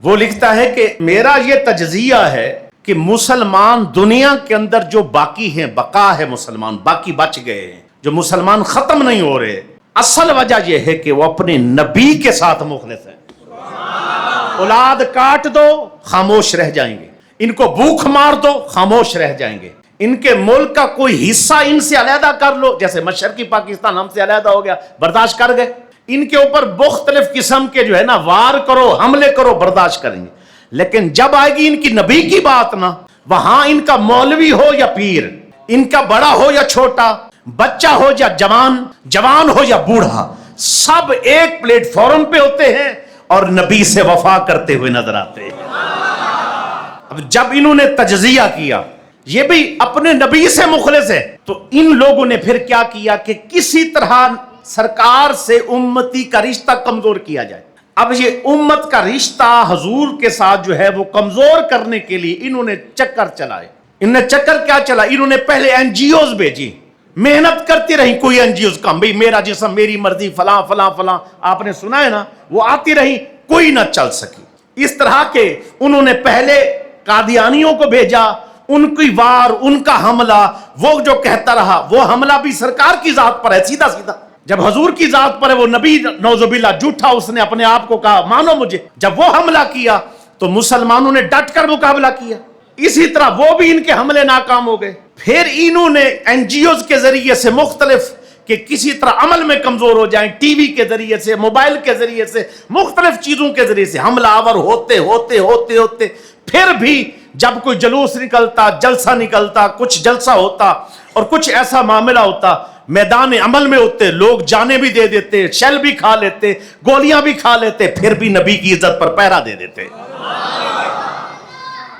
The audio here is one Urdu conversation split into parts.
وہ لکھتا ہے کہ میرا یہ تجزیہ ہے کہ مسلمان دنیا کے اندر جو باقی ہیں، بقا ہے، مسلمان باقی بچ گئے ہیں، جو مسلمان ختم نہیں ہو رہے، اصل وجہ یہ ہے کہ وہ اپنے نبی کے ساتھ مخلص ہیں۔ اولاد کاٹ دو خاموش رہ جائیں گے، ان کو بھوک مار دو خاموش رہ جائیں گے، ان کے ملک کا کوئی حصہ ان سے علیحدہ کر لو، جیسے مشرقی پاکستان ہم سے علیحدہ ہو گیا، برداشت کر گئے۔ ان کے اوپر مختلف قسم کے جو ہے نا وار کرو، حملے کرو، برداشت کریں گے، لیکن جب آئے گی ان کی نبی کی بات نا، وہاں ان کا مولوی ہو یا پیر، ان کا بڑا ہو یا چھوٹا، بچہ ہو یا جوان ہو یا بوڑھا، سب ایک پلیٹ فارم پہ ہوتے ہیں اور نبی سے وفا کرتے ہوئے نظر آتے ہیں۔ اب جب انہوں نے تجزیہ کیا یہ بھی اپنے نبی سے مخلص ہے، تو ان لوگوں نے پھر کیا کیا کہ کسی طرح سرکار سے امتی کا رشتہ کمزور کیا جائے۔ اب یہ امت کا رشتہ حضور کے ساتھ جو ہے وہ کمزور کرنے کے لیے انہوں نے چکر چلائے۔ انہوں نے چکر کیا چلا؟ انہوں نے پہلے این جی اوز بھیجی، محنت کرتی رہی کوئی این جی اوز کام، بھئی میرا جسم میری مرضی فلاں فلاں فلاں، آپ نے سنا ہے نا، وہ آتی رہی، کوئی نہ چل سکی۔ اس طرح کے انہوں نے پہلے قادیانیوں کو بھیجا، ان کی وار، ان کا حملہ، وہ جو کہتا رہا وہ حملہ بھی سرکار کی ذات پر ہے، سیدھا سیدھا۔ جب حضور کی ذات پر ہے وہ نبی نعوذ باللہ جھوٹا، اس نے اپنے آپ کو کہا مانو مجھے، جب وہ حملہ کیا تو مسلمانوں نے ڈٹ کر مقابلہ کیا، اسی طرح وہ بھی ان کے حملے ناکام ہو گئے۔ پھر انہوں نے این جی اوز کے ذریعے سے مختلف کہ کسی طرح عمل میں کمزور ہو جائیں، ٹی وی کے ذریعے سے، موبائل کے ذریعے سے، مختلف چیزوں کے ذریعے سے حملہ آور ہوتے ہوتے ہوتے ہوتے پھر بھی جب کوئی جلوس نکلتا، جلسہ نکلتا، کچھ جلسہ ہوتا اور کچھ ایسا معاملہ ہوتا، میدان عمل میں ہوتے، لوگ جانیں بھی دے دیتے، شیل بھی کھا لیتے، گولیاں بھی کھا لیتے، پھر بھی نبی کی عزت پر پہرا دے دیتے۔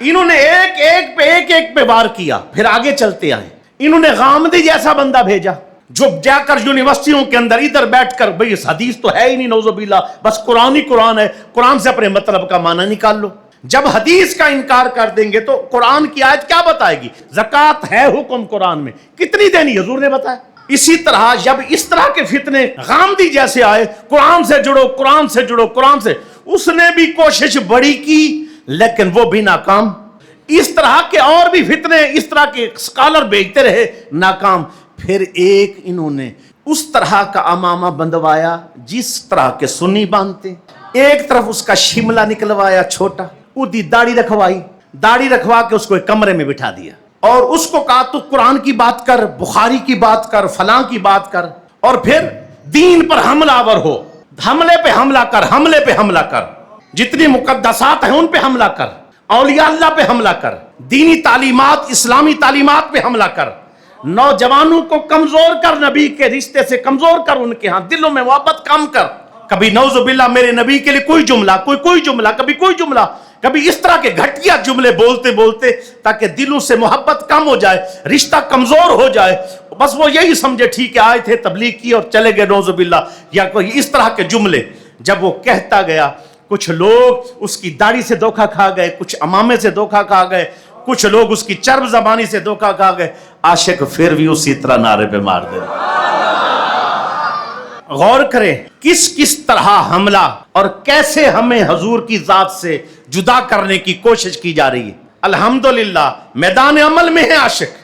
انہوں نے ایک پہ وار کیا، پھر آگے چلتے آئے۔ انہوں نے غامدی جیسا بندہ بھیجا جو جا کر یونیورسٹیوں کے اندر ادھر بیٹھ کر بھئی اس حدیث تو ہے ہی نہیں نعوذ باللہ، بس قرآن ہی قرآن ہے، قرآن سے اپنے مطلب کا معنی نکال لو۔ جب حدیث کا انکار کر دیں گے تو قرآن کی آیت کیا بتائے گی؟ زکوٰۃ ہے حکم قرآن میں، کتنی دینی حضور نے بتایا۔ اسی طرح جب اس طرح کے فتنے غامدی جیسے آئے، قرآن سے جڑو، قرآن سے جڑو، قرآن سے، اس نے بھی کوشش بڑی کی لیکن وہ بھی ناکام۔ اس طرح کے اور بھی فتنے اس طرح کے اسکالر بھیجتے رہے، ناکام۔ پھر ایک انہوں نے اس طرح کا امامہ بندوایا جس طرح کے سنی باندھتے، ایک طرف اس کا شملہ نکلوایا چھوٹا، ادھی داڑھی رکھوائی، داڑھی رکھوا کے اس کو ایک کمرے میں بٹھا دیا اور اس کو کہا تو قرآن کی بات کر، بخاری کی بات کر، فلاں کی بات کر، اور پھر دین پر حملہ آور ہو، حملے پہ حملہ کر، حملے پہ حملہ کر، جتنی مقدسات ہیں ان پہ حملہ کر، اولیاء اللہ پہ حملہ کر، دینی تعلیمات، اسلامی تعلیمات پہ حملہ کر، نوجوانوں کو کمزور کر، نبی کے رشتے سے کمزور کر، ان کے ہاں دلوں میں محبت کم کر۔ کبھی نعوذ باللہ میرے نبی کے لیے کوئی جملہ، کوئی جملہ، کبھی کوئی جملہ، کبھی اس طرح کے گھٹیا جملے بولتے بولتے تاکہ دلوں سے محبت کم ہو جائے، رشتہ کمزور ہو جائے، بس وہ یہی سمجھے ٹھیک ہے آئے تھے تبلیغ کی اور چلے گئے نعوذ باللہ، یا کوئی اس طرح کے جملے۔ جب وہ کہتا گیا کچھ لوگ اس کی داڑھی سے دھوکہ کھا گئے، کچھ امامے سے دھوکہ کھا گئے، کچھ لوگ اس کی چرب زبانی سے دھوکہ کھا گئے، عاشق پھر بھی اسی طرح نعرے پہ مار دے۔ غور کریں کس طرح حملہ اور کیسے ہمیں حضور کی ذات سے جدا کرنے کی کوشش کی جا رہی ہے۔ الحمدللہ میدان عمل میں ہے عاشق۔